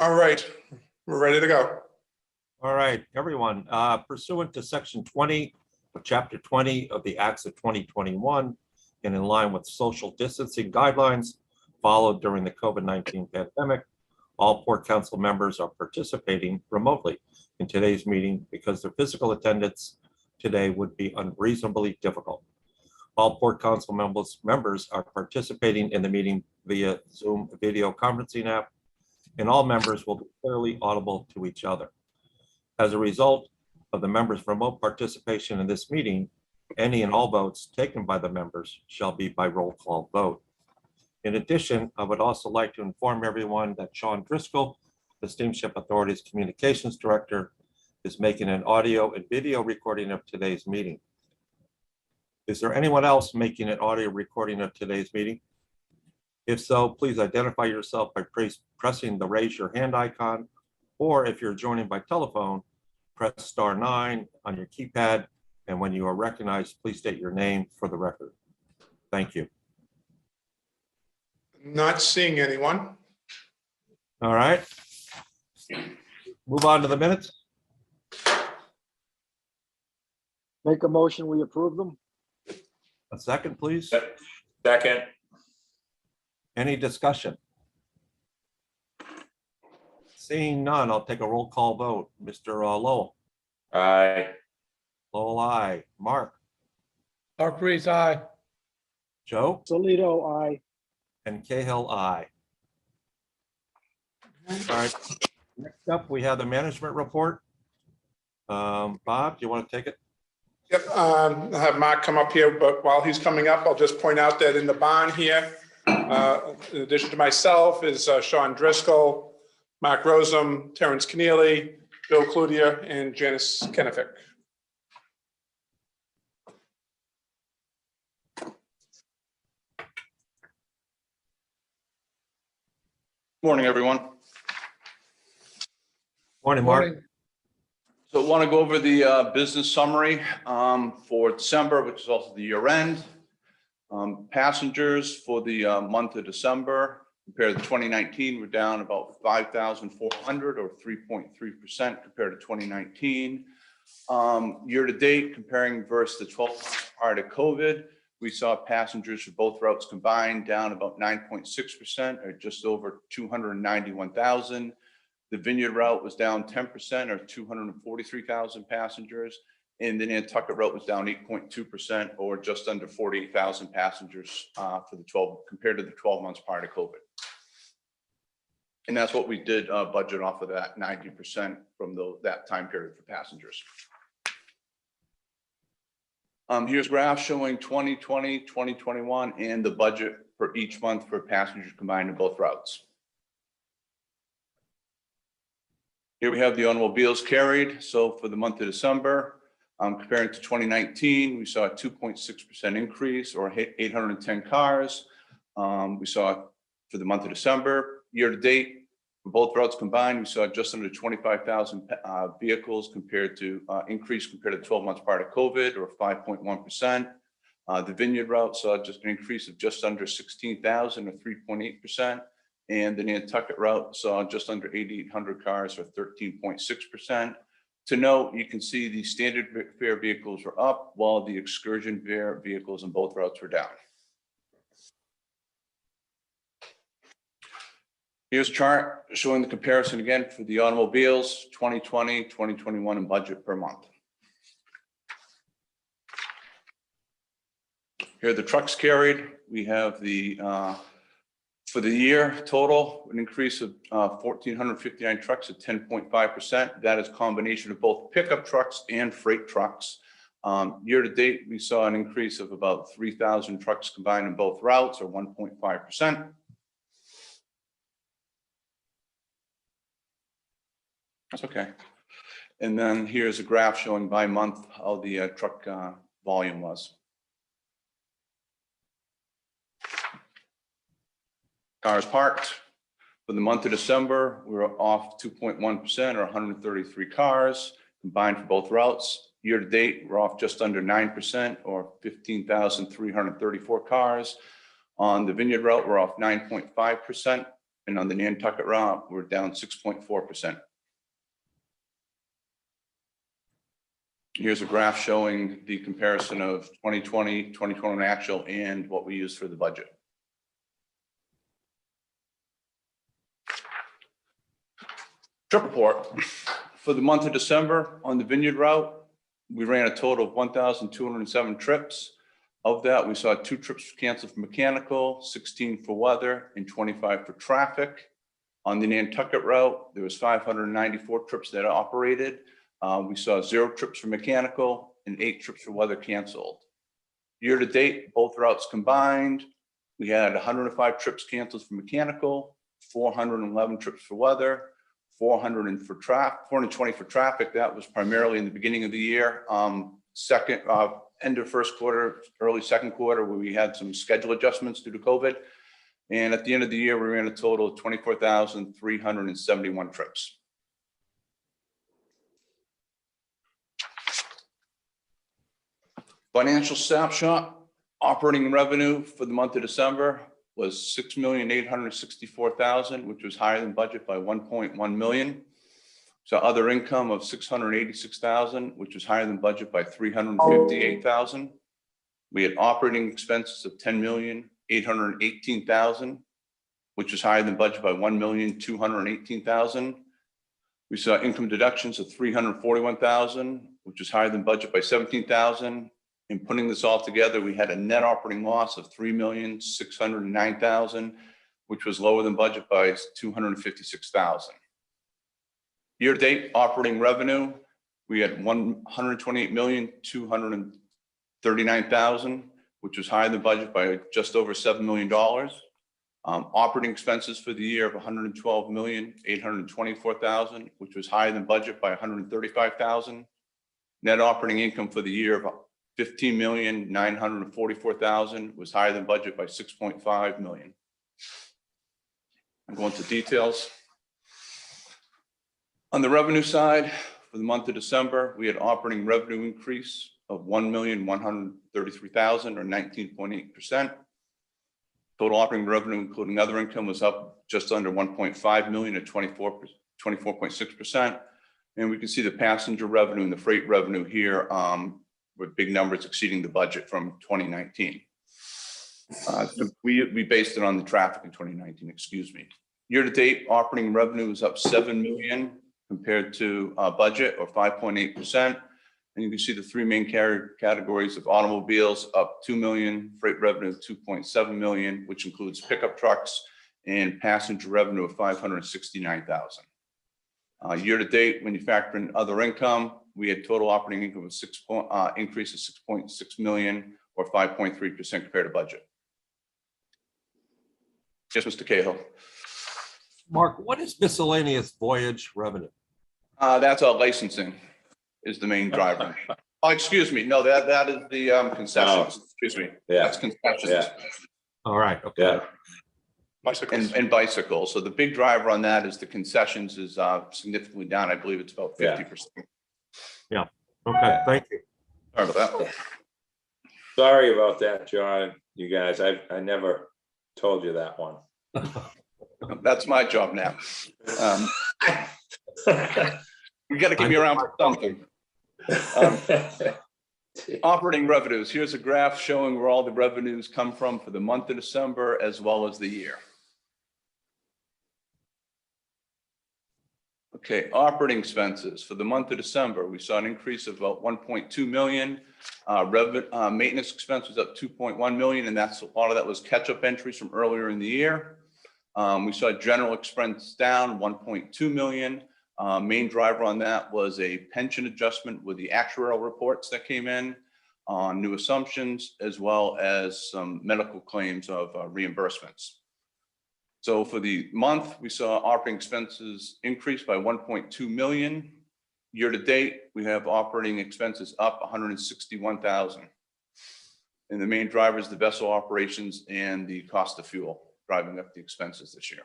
All right, we're ready to go. All right, everyone, pursuant to section 20 of chapter 20 of the Acts of 2021, and in line with social distancing guidelines followed during the COVID-19 pandemic, all Port Council members are participating remotely in today's meeting because their physical attendance today would be unreasonably difficult. All Port Council members are participating in the meeting via Zoom video conferencing app, and all members will be clearly audible to each other. As a result of the members' remote participation in this meeting, any and all votes taken by the members shall be by roll call vote. In addition, I would also like to inform everyone that Sean Driscoll, the Steamship Authority's Communications Director, is making an audio and video recording of today's meeting. Is there anyone else making an audio recording of today's meeting? If so, please identify yourself by pressing the raise your hand icon, or if you're joining by telephone, press *9 on your keypad, and when you are recognized, please state your name for the record. Thank you. Not seeing anyone. All right. Move on to the minutes. Make a motion, we approve them. A second, please. Second. Any discussion? Seeing none, I'll take a roll call vote. Mr. Lowell. Aye. Lowell, aye. Mark. Mark Reese, aye. Joe. Solito, aye. And Cahill, aye. All right. Next up, we have the management report. Bob, do you want to take it? Yep, I'll have Mark come up here, but while he's coming up, I'll just point out that in the barn here, in addition to myself, is Sean Driscoll, Mark Rosem, Terrence Keneally, Bill Cloutier, and Janice Kenefick. Morning, everyone. Morning, Mark. Morning. So I want to go over the business summary for December, which is also the year end. Passengers for the month of December compared to 2019, we're down about 5,400 or 3.3% compared to 2019. Year to date, comparing versus the 12 months prior to COVID, we saw passengers for both routes combined down about 9.6% or just over 291,000. The Vineyard route was down 10% or 243,000 passengers. And the Nantucket route was down 8.2% or just under 48,000 passengers for the 12 compared to the 12 months prior to COVID. And that's what we did budget off of that 90% from that time period for passengers. Here's a graph showing 2020, 2021, and the budget for each month for passengers combined in both routes. Here we have the automobiles carried. So for the month of December, comparing to 2019, we saw a 2.6% increase or 810 cars. We saw for the month of December, year to date, for both routes combined, we saw just under 25,000 vehicles compared to increase compared to 12 months prior to COVID or 5.1%. The Vineyard route saw just an increase of just under 16,000 or 3.8%. And the Nantucket route saw just under 8,800 cars or 13.6%. To note, you can see the standard fare vehicles were up while the excursion fare vehicles in both routes were down. Here's a chart showing the comparison again for the automobiles, 2020, 2021, and budget per month. Here are the trucks carried. We have the, for the year total, an increase of 1,459 trucks at 10.5%. That is a combination of both pickup trucks and freight trucks. Year to date, we saw an increase of about 3,000 trucks combined in both routes or 1.5%. That's okay. And then here's a graph showing by month how the truck volume was. Cars parked. For the month of December, we were off 2.1% or 133 cars combined for both routes. Year to date, we're off just under 9% or 15,334 cars. On the Vineyard route, we're off 9.5% and on the Nantucket route, we're down 6.4%. Here's a graph showing the comparison of 2020, 2021 actual, and what we use for the budget. Trip report. For the month of December on the Vineyard route, we ran a total of 1,207 trips. Of that, we saw 2 trips canceled for mechanical, 16 for weather, and 25 for traffic. On the Nantucket route, there was 594 trips that operated. We saw 0 trips for mechanical and 8 trips for weather canceled. Year to date, both routes combined, we had 105 trips canceled for mechanical, 411 trips for weather, 420 for traffic. That was primarily in the beginning of the year. End of first quarter, early second quarter, where we had some schedule adjustments due to COVID. And at the end of the year, we ran a total of 24,371 trips. Financial snapshot, operating revenue for the month of December was $6,864,000, which was higher than budget by $1.1 million. So other income of $686,000, which was higher than budget by $358,000. We had operating expenses of $10,818,000, which was higher than budget by $1,218,000. We saw income deductions of $341,000, which was higher than budget by $17,000. In putting this all together, we had a net operating loss of $3,609,000, which was lower than budget by $256,000. Year-to-date operating revenue, we had $128,239,000, which was higher than budget by just over $7 million. Operating expenses for the year of $112,824,000, which was higher than budget by $135,000. Net operating income for the year of $15,944,000 was higher than budget by $6.5 million. I'm going to details. On the revenue side, for the month of December, we had operating revenue increase of $1,133,000 or 19.8%. Total operating revenue, including other income, was up just under $1.5 million at 24.6%. And we can see the passenger revenue and the freight revenue here with big numbers exceeding the budget from 2019. So we based it on the traffic in 2019, excuse me. Year to date, operating revenue is up $7 million compared to budget, or 5.8%. And you can see the 3 main categories of automobiles up $2 million, freight revenue of $2.7 million, which includes pickup trucks, and passenger revenue of $569,000. Year to date, when you factor in other income, we had total operating income of increase of $6.6 million or 5.3% compared to budget. Yes, Mr. Cahill. Mark, what is miscellaneous voyage revenue? That's our licensing is the main driver. Oh, excuse me. No, that is the concessions. Oh. Excuse me. Yeah. That's concessions. Yeah. All right, okay. Yeah. Bicycles. And bicycles. So the big driver on that is the concessions is significantly down. I believe it's about 50%. Okay, thank you. Sorry about that. Sorry about that, John. You guys, I never told you that one. That's my job now. We got to give you around for something. Operating revenues. Here's a graph showing where all the revenues come from for the month of December as well as the year. Okay, operating expenses for the month of December, we saw an increase of about 1.2 million. Maintenance expense was up 2.1 million, and that's a lot of that was catch-up entries from earlier in the year. We saw general expense down 1.2 million. Main driver on that was a pension adjustment with the actuarial reports that came in on new assumptions, as well as some medical claims of reimbursements. So for the month, we saw operating expenses increase by 1.2 million. Year to date, we have operating expenses up 161,000. And the main driver is the vessel operations and the cost of fuel driving up the expenses this year.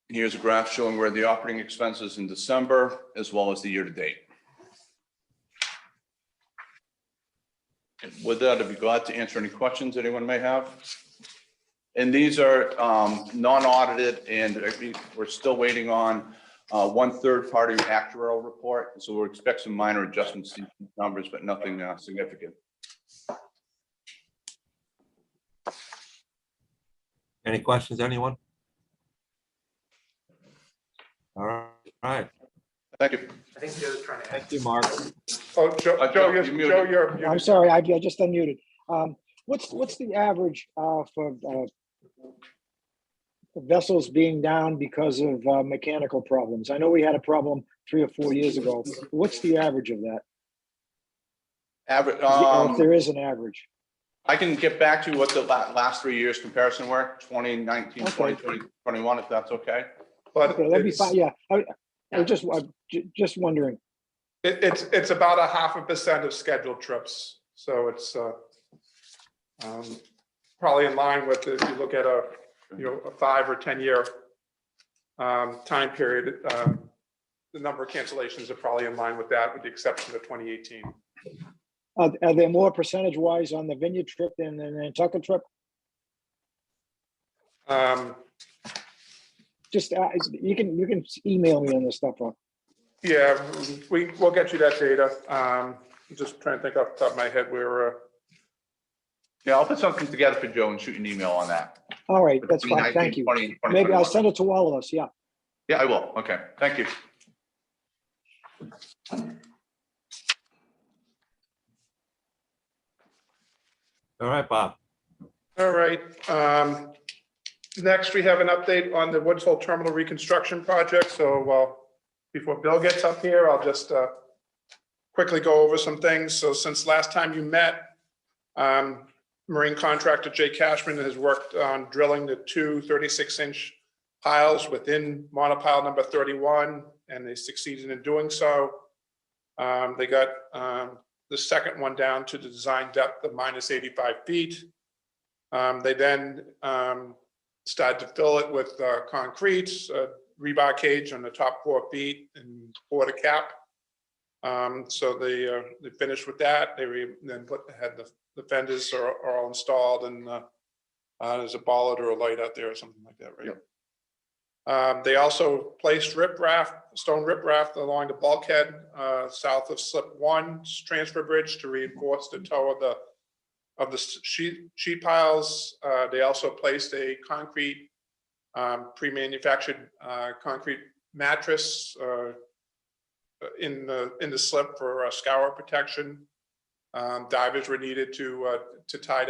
Here's a graph showing where the operating expenses in December as well as the year to date. And with that, I'd be glad to answer any questions anyone may have. And these are non-audited, and we're still waiting on one third-party actuarial report. So we'll expect some minor adjustments to these numbers, but nothing significant. Any questions, anyone? All right, Thank you. thank you, Mark. Oh, Joe, Joe, you're, you're muted. Joe, you're I'm muted. sorry, I just unmuted. What's the average for vessels being down because of mechanical problems? I know we had a problem 3 or 4 years ago. What's the average of that? Average, Or if there is an average? I can get back to you what the last 3 years comparison were, 2019, Okay. 2020, 21, if that's okay. But Okay, that'd be it's, fine, yeah. I just wondering. it's about 0.5% of scheduled trips. So it's probably in line with, if you look at a 5 or 10 year time period, the number of cancellations are probably in line with that, with the exception of 2018. Are there more percentage wise on the Vineyard trip than the Nantucket trip? Just, you can email me on this stuff. Yeah, we'll get you that data. Just trying to think off the top of my head, Yeah, I'll put something together for Joe and shoot you an email on that. All right, that's fine, 2019, thank you. 20, Maybe I'll 2021. send it to all of us, yeah. Yeah, I will. Okay, thank you. All right, Bob. all right. Next, we have an update on the Woods Hole Terminal reconstruction project. So before Bill gets up here, I'll just quickly go over some things. So since last time you met, marine contractor Jay Cashman has worked on drilling the 2 36-inch piles within monopile number 31, and they succeeded in doing so. They got the second one down to the design depth of -85 feet. They then started to fill it with concrete, rebar cage on the top 4 feet and border cap. So they finished with that. They then had the fenders are all installed, and there's a bollard or a light out there or something like that, right? Yep. They also placed stone riprap along the bulkhead south of slip 1 transfer bridge to reinforce the toe of the sheet piles. They also placed a concrete pre-manufactured concrete mattress in the slip for scour protection. Divers were needed to tie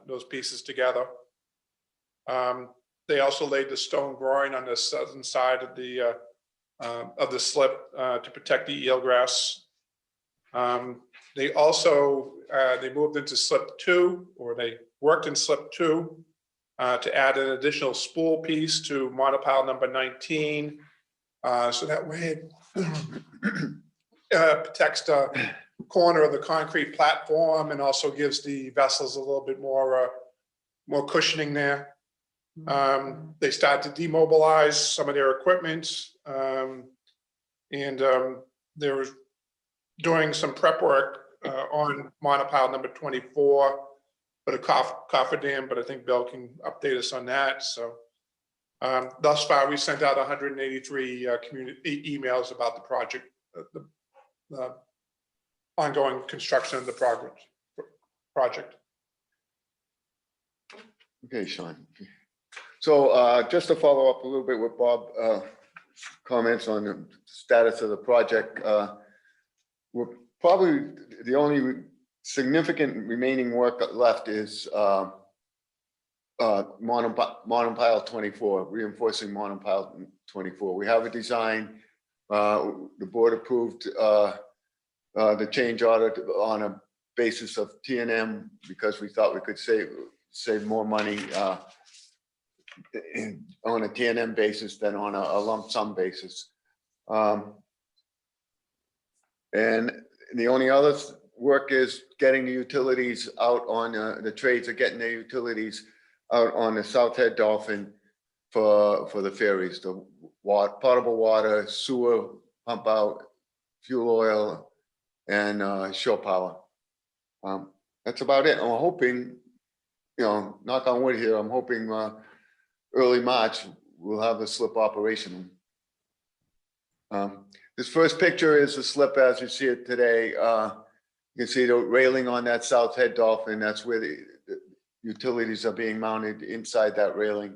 those pieces together. They also laid the stone groin on the southern side of the slip to protect the eelgrass. They also they moved into slip 2, or they worked in slip 2 to add an additional spool piece to monopile number 19. So that way it protects the corner of the concrete platform and also gives the vessels a little bit more cushioning there. They started to demobilize some of their equipment, and they were doing some prep work on monopile number 24 for the cofferdam, but I think Bill can update us on that. So thus far, we sent out 183 community emails about the project, the ongoing construction of the project. Okay, Sean. So just to follow up a little bit with Bob, comments on the status of the project. We're probably the only significant remaining work left is monopile 24, reinforcing monopile 24. We have a design. The board approved the change order on a basis of T&M because we thought we could save more money on a T&M basis than on a lump sum basis. And the only other work is getting the utilities out on the trades are getting their utilities out on the South Head Dolphin for the ferries, the potable water, sewer, pump out, fuel oil, and shore power. That's about it. And we're hoping knock on wood here, I'm hoping early March, we'll have the slip operational. This first picture is the slip as you see it today. You can see the railing on that south head dolphin. That's where the utilities are being mounted inside that railing.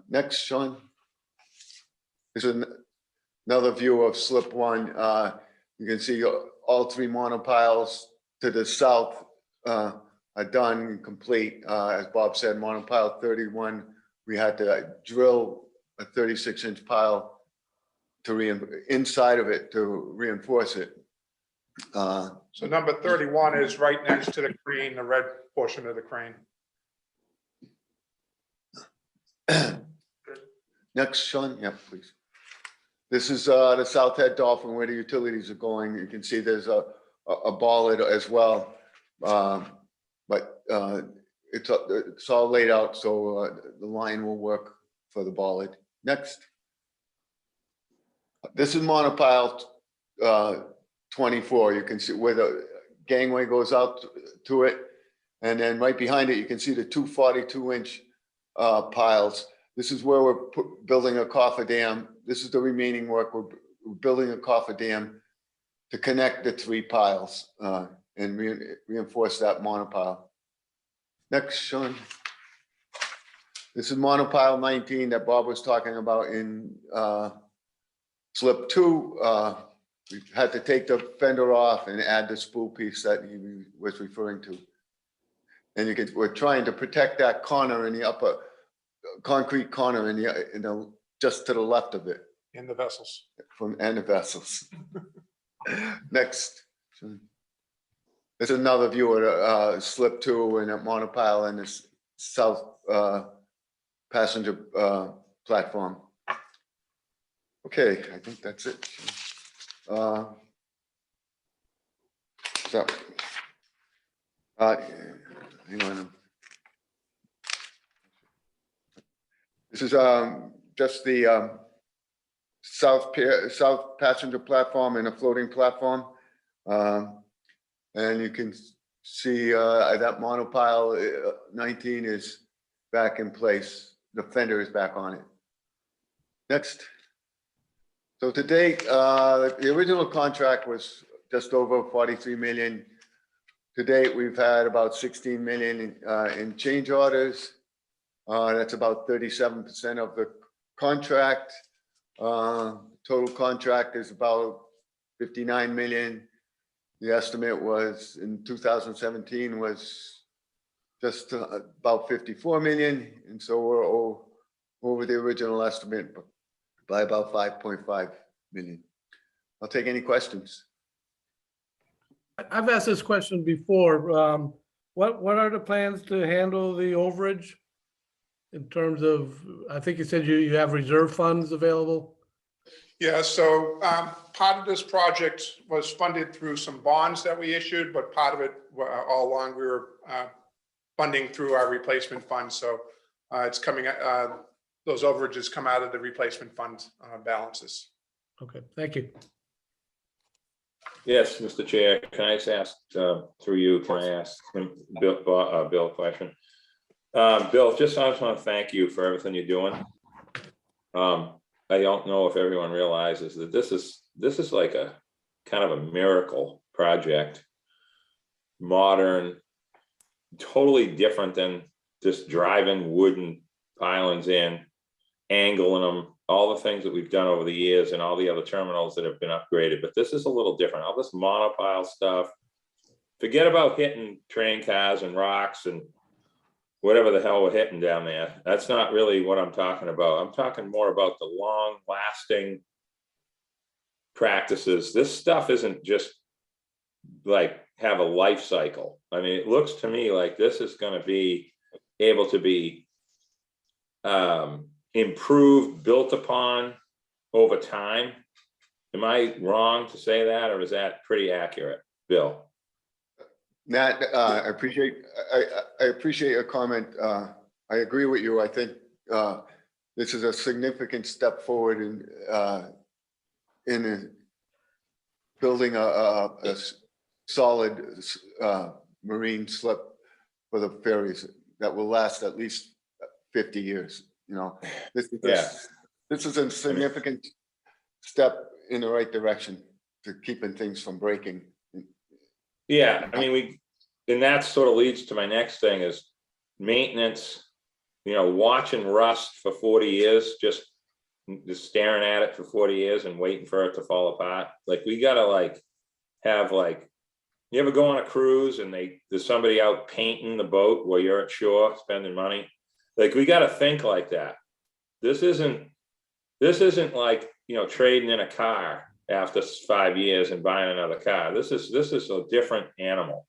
Next, Sean. This is another view of slip one. You can see all three monopiles to the south are done and complete. As Bob said, monopile 31, we had to drill a 36-inch pile to inside of it to reinforce it. So number 31 is right next to the crane, the red portion of the crane. Next, Sean, yeah, please. This is the south head dolphin where the utilities are going. You can see there's a bollard as well. But it's all laid out, so the line will work for the bollard. Next. This is monopile 24. You can see where the gangway goes out to it. And then right behind it, you can see the two 42-inch piles. This is where we're building a cofferdam. This is the remaining work. We're building a cofferdam to connect the three piles and reinforce that monopile. Next, Sean. This is monopile 19 that Bob was talking about in slip 2. We had to take the fender off and add the spool piece that he was referring to. And you can, we're trying to protect that corner in the upper concrete corner in the just to the left of it In the vessels. from and the vessels. Next. There's another view of slip 2 and a monopile in this south passenger platform. Okay, I think that's it. So, hang on. This is just the south passenger platform and a floating platform. And you can see that monopile 19 is back in place. The fender is back on it. Next. So to date, the original contract was just over 43 million. To date, we've had about 16 million in change orders. That's about 37% of the contract. Total contract is about 59 million. The estimate was in 2017 was just about 54 million. And so we're over the original estimate by about 5.5 million. I'll take any questions. I've asked this question before. What are the plans to handle the overage? In terms of, I think you said you have reserve funds available? Yeah, so part of this project was funded through some bonds that we issued, but part of it all along we were funding through our replacement fund. So it's coming, those overages come out of the replacement fund balances. Okay, thank you. Yes, Mr. Chair, can I just ask through you, can I ask Bill a question? Bill, I just want to thank you for everything you're doing. I don't know if everyone realizes that this is like a kind of a miracle project. Modern, totally different than just driving wooden pilings in, angling them, all the things that we've done over the years and all the other terminals that have been upgraded. But this is a little different. All this monopile stuff. Forget about hitting train cars and rocks and whatever the hell we're hitting down there. That's not really what I'm talking about. I'm talking more about the long lasting practices. This stuff isn't just like have a life cycle. I mean, it looks to me like this is going to be able to be improved, built upon over time. Am I wrong to say that, or is that pretty accurate, Bill? Nat, I appreciate your comment. I agree with you. I think this is a significant step forward in building a solid marine slip for the ferries. that will last at least 50 years, you know? Yeah. This is a significant step in the right direction to keeping things from breaking. Yeah, I mean, and that sort of leads to my next thing is maintenance. You know, watching rust for 40 years, just staring at it for 40 years and waiting for it to fall apart. Like, we gotta like have like, you ever go on a cruise and there's somebody out painting the boat while you're at shore spending money? Like, we gotta think like that. This isn't like, you know, trading in a car after 5 years and buying another car. This is a different animal.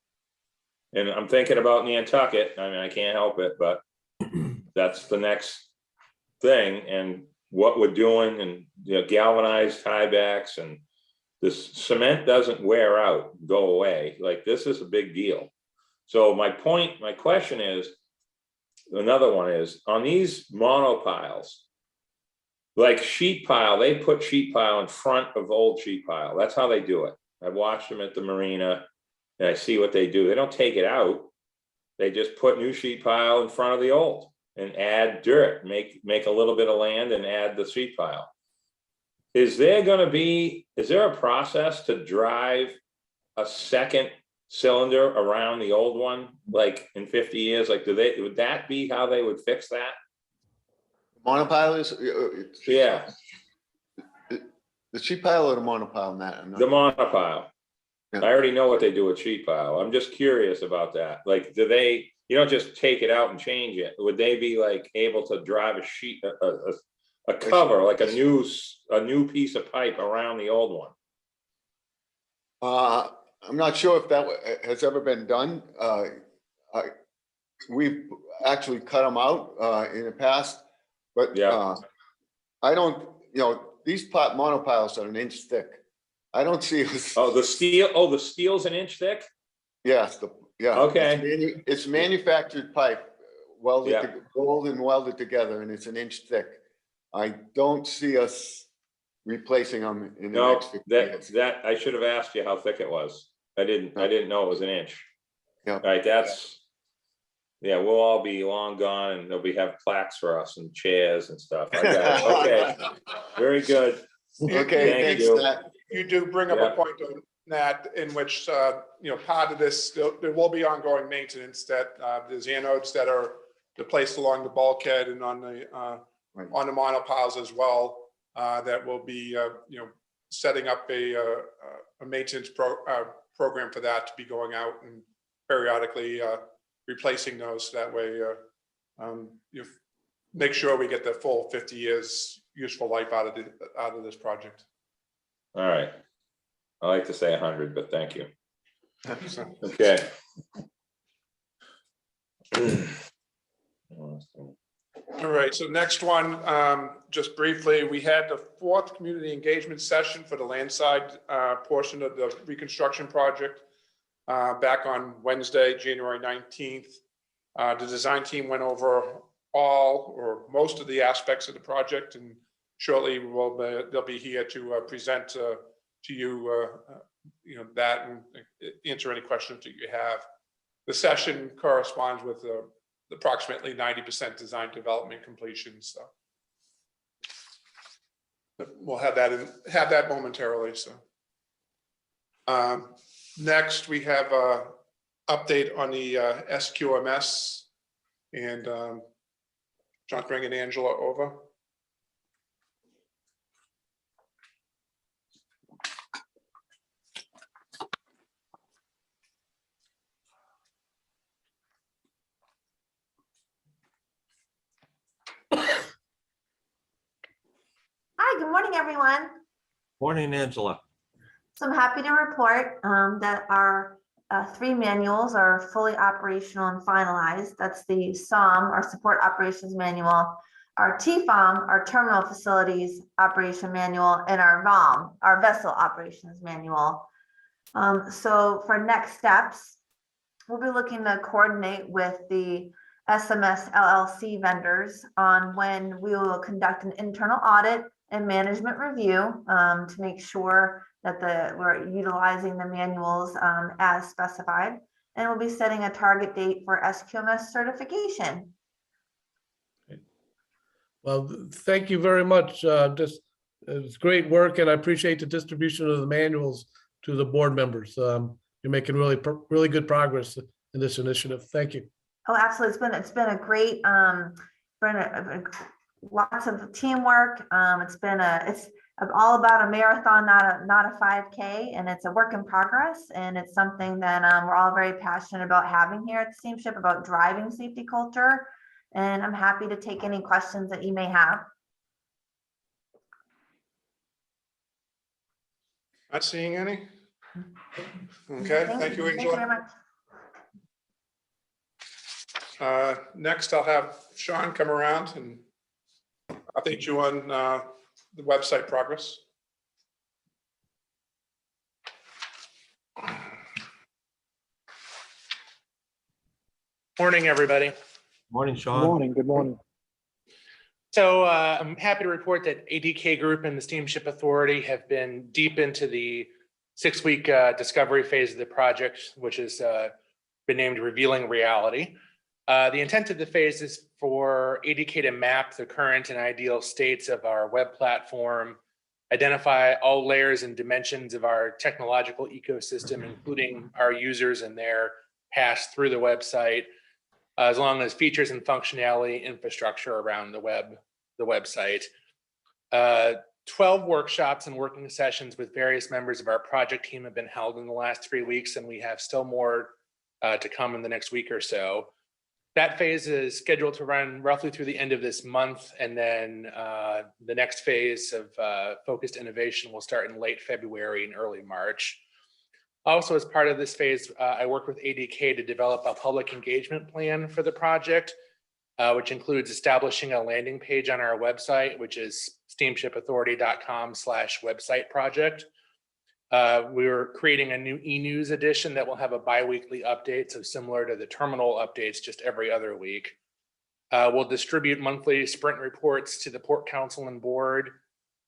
And I'm thinking about Nantucket. I mean, I can't help it, but that's the next thing. And what we're doing, and, you know, galvanized tiebacks, and this cement doesn't wear out, go away. Like, this is a big deal. So my question is, another one is, on these monopiles, like sheet pile, they put sheet pile in front of old sheet pile. That's how they do it. I watched them at the marina and I see what they do. They don't take it out. They just put new sheet pile in front of the old and add dirt, make a little bit of land and add the sheet pile. Is there a process to drive a second cylinder around the old one, like in 50 years? Like, would that be how they would fix that? Monopile is, Yeah, the sheet pile or the monopile, Matt? I'm not- the monopile. Yeah. I already know what they do with sheet pile. I'm just curious about that. Like, you don't just take it out and change it. Would they be like able to drive a sheet, a cover, like a new piece of pipe around the old one? I'm not sure if that has ever been done. We've actually cut them out in the past, but Yeah. I don't, you know, these monopiles are an inch thick. I don't see us. Oh, the steel's an inch thick? Yes, yeah. Okay. It's manufactured pipe, welded, Yeah. rolled and welded together, and it's an inch thick. I don't see us replacing them in the No, next 50 years. that I should have asked you how thick it was. I didn't know it was an inch. Yeah. Right, yeah, we'll all be long gone and they'll have plaques for us and chairs and stuff. I got it. Okay, very good. Okay, Thank thanks, you. Matt. You do bring up Yeah. a point on that, in which, you know, part of this, there will be ongoing maintenance that, there's anodes that are placed along the bulkhead and on the monopiles as well, that will be, you know, setting up a maintenance program for that to be going out and periodically replacing those. That way, you make sure we get the full 50 years useful life out of this project. All right. I like to say 100, but thank you. Okay. All right, so next one, just briefly, we had the 4th community engagement session for the landside portion of the reconstruction project back on Wednesday, January 19th. The design team went over all or most of the aspects of the project, and shortly they'll be here to present to you, you know, that and answer any questions that you have. The session corresponds with approximately 90% design development completion. So we'll have that momentarily. So next we have a update on the SQMS, and John, bringing Angela over. Hi, good morning, everyone. Morning, Angela. So I'm happy to report that our 3 manuals are fully operational and finalized. That's the SOM, our Support Operations Manual, our TFOM, our Terminal Facilities Operation Manual, and our VOM, our Vessel Operations Manual. So for next steps, we'll be looking to coordinate with the SMS LLC vendors on when we will conduct an internal audit and management review to make sure that we're utilizing the manuals as specified. and we'll be setting a target date for SQMS certification. Well, thank you very much. It's great work, and I appreciate the distribution of the manuals to the board members. You're making really good progress in this initiative. Thank you. Oh, absolutely. It's been a great, lots of teamwork. It's all about a marathon, not a 5K, and it's a work in progress. And it's something that we're all very passionate about having here at the Steamship, about driving safety culture. And I'm happy to take any questions that you may have. Not seeing any? Okay, thank you, Thank you very Angela. much. Next, I'll have Sean come around and update you on the website progress. Morning, everybody. Morning, Good Sean. morning, good morning. So I'm happy to report that ADK Group and the Steamship Authority have been deep into the 6-week discovery phase of the project, which has been named Revealing Reality. The intent of the phase is for ADK to map the current and ideal states of our web platform, identify all layers and dimensions of our technological ecosystem, including our users and their pass through the website, as long as features and functionality infrastructure around the website. 12 workshops and working sessions with various members of our project team have been held in the last 3 weeks, and we have still more to come in the next week or so. That phase is scheduled to run roughly through the end of this month, and then the next phase of focused innovation will start in late February and early March. Also, as part of this phase, I worked with ADK to develop a public engagement plan for the project, which includes establishing a landing page on our website, which is steamshipauthority.com/website project. We're creating a new e-news edition that will have a bi-weekly update, so similar to the terminal updates, just every other week. We'll distribute monthly sprint reports to the Port Council and board,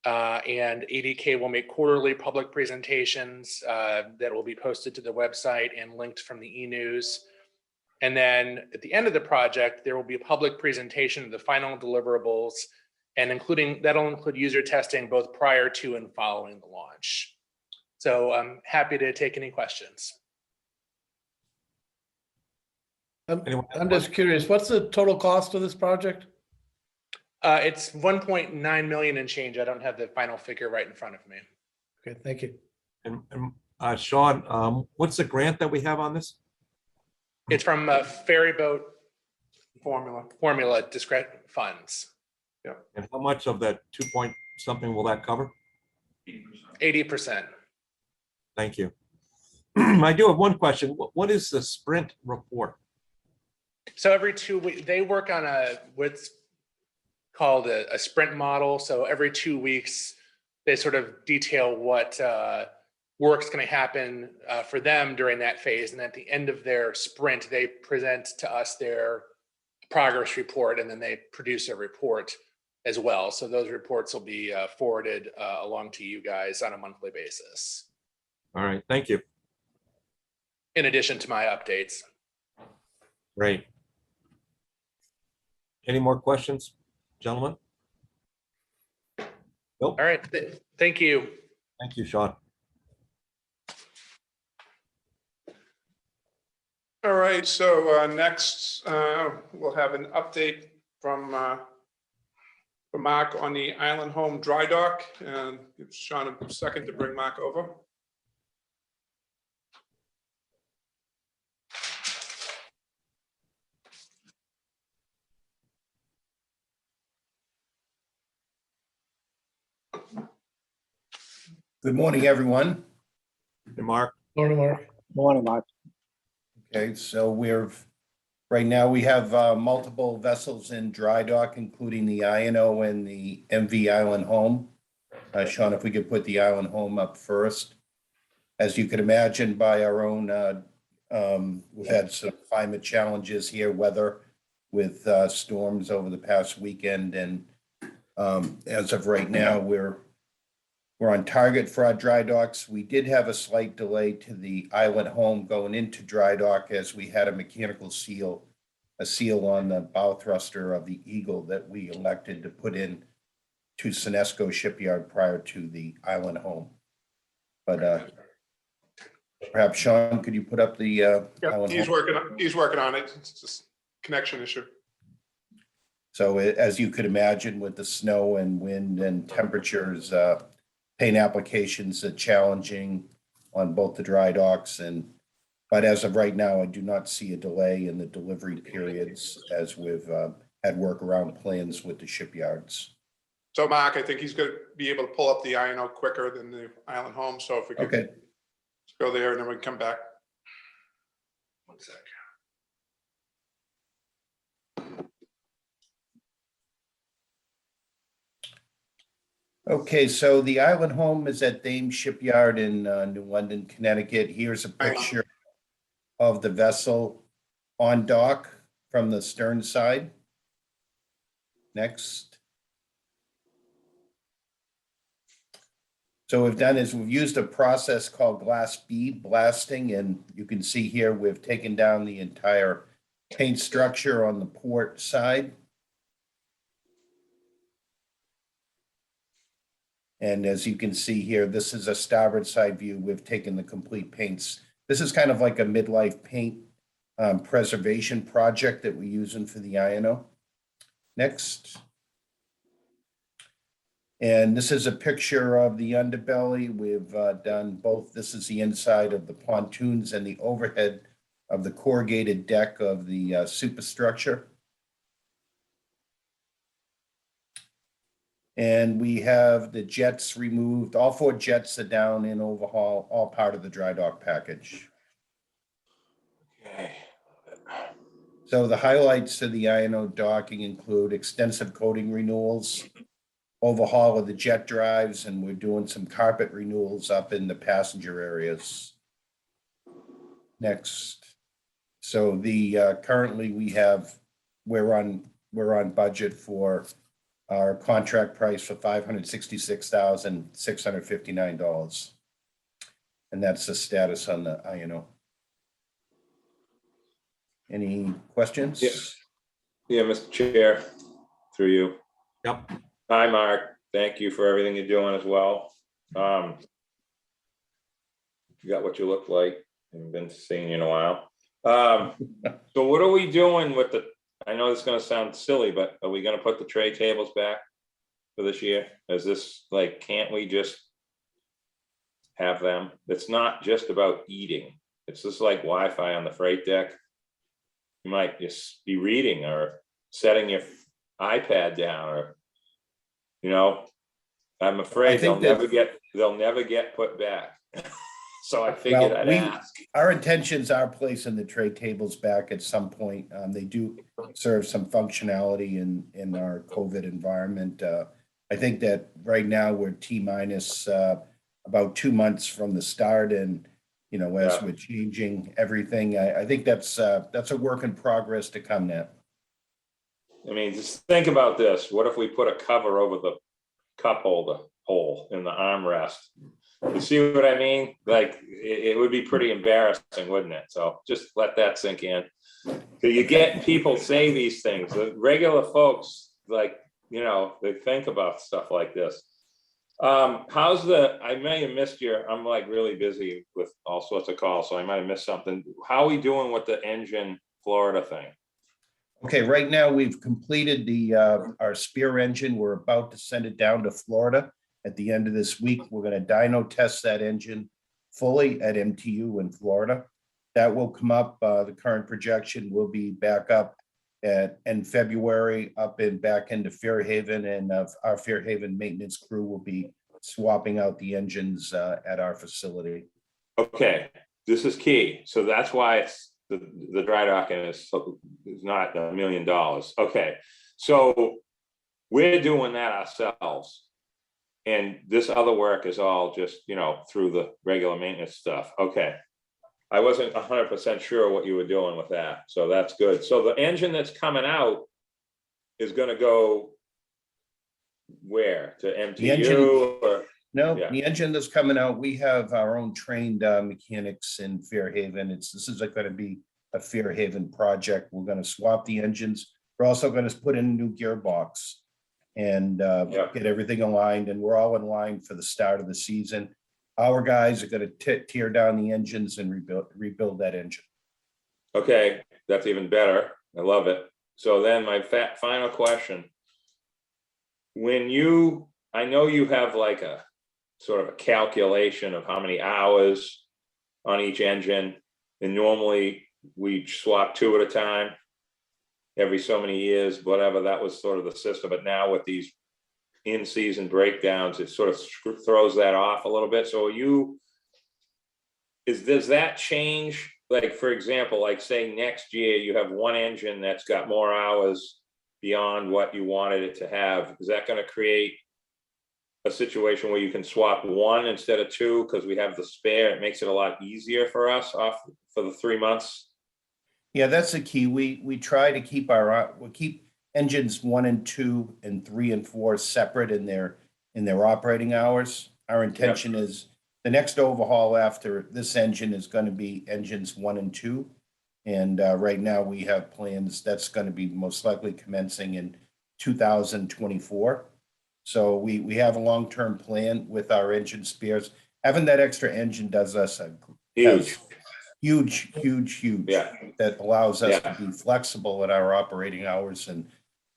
and ADK will make quarterly public presentations that will be posted to the website and linked from the e-news. And then at the end of the project, there will be a public presentation of the final deliverables, and that'll include user testing both prior to and following the launch. So I'm happy to take any questions. I'm just curious, what's the total cost of this project? It's 1.9 million and change. I don't have the final figure right in front of me. Okay, thank you. And Sean, what's the grant that we have on this? It's from Ferryboat Formula. Discrete Funds. And how much of that 2 point something will that cover? 80%. Thank you. I do have one question. What is the sprint report? So every 2 weeks, they work on what's called a sprint model. So every 2 weeks, they sort of detail what work's going to happen for them during that phase. And at the end of their sprint, they present to us their progress report, and then they produce a report as well. So those reports will be forwarded along to you guys on a monthly basis, All right, thank you. in addition to my updates. Great. Any more questions, gentlemen? Nope. All right. Thank you. Thank you, Sean. All right, so next we'll have an update from Mark on the Island Home Dry Dock, and give Sean a second to bring Mark over. Good morning, everyone. Hey, Mark. Morning, Mark. Morning, Mark. Okay, so right now we have multiple vessels in dry dock, including the INO and the MV Island Home. Sean, if we could put the Island Home up first. As you could imagine by our own, we've had some climate challenges here, weather with storms over the past weekend. And as of right now, we're We're on target for our dry docks. We did have a slight delay to the Island Home going into dry dock as we had a mechanical seal, a seal on the bow thruster of the Eagle that we elected to put in to Senesco Shipyard prior to the Island Home. But perhaps Sean, could you put up the Yep, Island he's Home? working on it. It's just connection issue. So as you could imagine, with the snow and wind and temperatures, paint applications are challenging on both the dry docks but as of right now, I do not see a delay in the delivery periods as we've had workaround plans with the shipyards. So Mark, I think he's gonna be able to pull up the INO quicker than the Island Home, so if we could Okay, go there and then we can come back. One sec. okay, so the Island Home is at Thames Shipyard in New London, Connecticut. Here's a picture of the vessel on dock from the stern side. Next. So what we've done is we've used a process called glass bead blasting, and you can see here we've taken down the entire paint structure on the port side. And as you can see here, this is a starboard side view. We've taken the complete paints. This is kind of like a midlife paint preservation project that we're using for the INO. Next. And this is a picture of the underbelly. We've done both. This is the inside of the pontoons and the overhead of the corrugated deck of the superstructure. And we have the jets removed. All 4 jets are down in overhaul, all part of the dry dock package. Okay. So the highlights of the INO docking include extensive coating renewals, overhaul of the jet drives, and we're doing some carpet renewals up in the passenger areas. Next. So the currently we're on budget for our contract price for $566,659. And that's the status on the INO. Any questions? Yes. Yeah, Mr. Chair, through you. Yep. Hi, Mark. Thank you for everything you're doing as well. You got what you look like. Haven't been seeing you in a while. So what are we doing with I know it's gonna sound silly, but are we gonna put the tray tables back for this year? Is this like, can't we just have them? It's not just about eating. It's just like Wi-Fi on the freight deck. You might just be reading or setting your iPad down, or, I'm afraid they'll never get put back. So I figured Well, I'd ask. Our intentions are placing the tray tables back at some point. They do serve some functionality in our COVID environment. I think that right now we're T-minus about 2 months from the start, and as we're changing everything, I think that's a work in progress to come now. I mean, just think about this. What if we put a cover over the cup holder hole in the armrest? You see what I mean? Like, it would be pretty embarrassing, wouldn't it? So just let that sink in. So you get people say these things. The regular folks, like, they think about stuff like this. I may have missed I'm like really busy with all sorts of calls, so I might have missed something. How are we doing with the engine Florida thing? Okay, right now we've completed our Spear engine. We're about to send it down to Florida at the end of this week. We're going to dyno test that engine fully at MTU in Florida. That will come up. The current projection will be back up in February, back into Fairhaven, and our Fairhaven maintenance crew will be swapping out the engines at our facility. Okay, this is key. So that's why it's the dry docking is not $1 million. Okay, so we're doing that ourselves. And this other work is all just, through the regular maintenance stuff. Okay. I wasn't 100% sure what you were doing with that. So that's good. So the engine that's coming out is going to go where? To MTU? No, Yeah. the engine that's coming out, we have our own trained mechanics in Fairhaven. This is going to be a Fairhaven project. We're going to swap the engines. We're also going to put in a new gearbox and Yeah. get everything aligned, and we're all in line for the start of the season. Our guys are going to tear down the engines and rebuild that engine. Okay, that's even better. I love it. So then my final question. I know you have like a sort of a calculation of how many hours on each engine. And normally we swap 2 at a time every so many years, whatever, that was sort of the system. But now with these in-season breakdowns, it sort of throws that off a little bit. So does that change? Like, for example, like say next year you have one engine that's got more hours beyond what you wanted it to have. Is that going to create a situation where you can swap 1 instead of 2 because we have the spare? It makes it a lot easier for us for the 3 months. Yeah, that's the key. We try to keep we'll keep engines 1 and 2 and 3 and 4 separate in their operating hours. Our intention is the next overhaul after this engine is going to be engines 1 and 2. And right now we have plans that's going to be most likely commencing in 2024. So we have a long-term plan with our engine spares. Having that extra engine does us a Huge. huge. Yeah. That allows us Yeah. to be flexible at our operating hours, and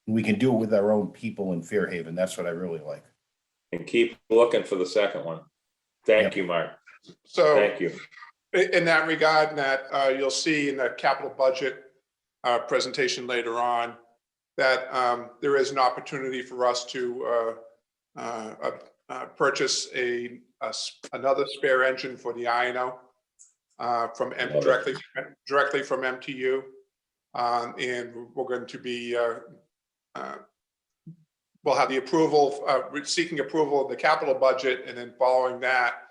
we can do it with our own people in Fairhaven. That's what I really like. And keep looking for the second one. Thank Yep. you, Mark. So Thank you. in that regard, Nat, you'll see in the capital budget presentation later on that there is an opportunity for us to purchase another spare engine for the INO directly from MTU. And we're going to be, we'll have the approval, seeking approval of the capital budget, and then following that,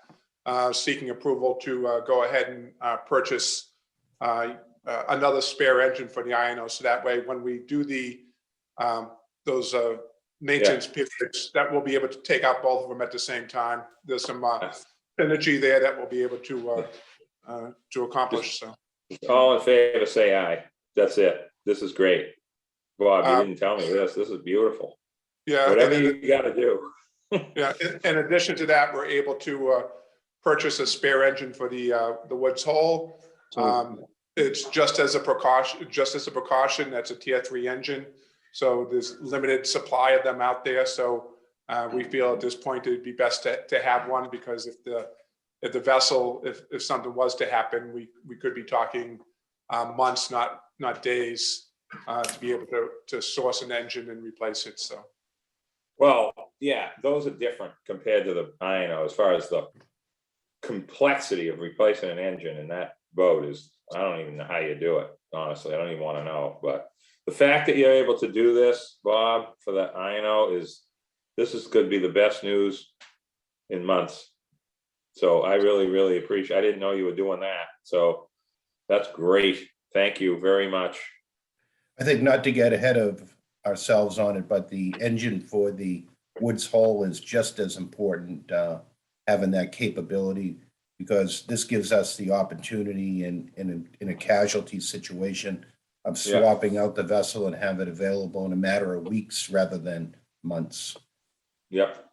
seeking approval to go ahead and purchase another spare engine for the INO. So that way, when we do those maintenance periods, that we'll be able to take out both of them at the same time. There's some synergy there that we'll be able to accomplish. So, All in favor, say aye. That's it. This is great. Bob, you didn't tell me this. This is beautiful. yeah. Whatever and you then, got to do. yeah. In addition to that, we're able to purchase a spare engine for the Woods Hole. It's just as a precaution. That's a tier 3 engine. So there's limited supply of them out there. So we feel at this point it'd be best to have one, because if the vessel, if something was to happen, we could be talking months, not days, to be able to source an engine and replace it. So. Well, yeah, those are different compared to the INO as far as the complexity of replacing an engine in that boat is, I don't even know how you do it. Honestly, I don't even want to know. But the fact that you're able to do this, Bob, for the INO could be the best news in months. So I really, really appreciate, I didn't know you were doing that. So that's great. Thank you very much. I think, not to get ahead of ourselves on it, but the engine for the Woods Hole is just as important, having that capability, because this gives us the opportunity in a casualty situation of swapping out the vessel and have it available in a matter of weeks rather than months. Yep.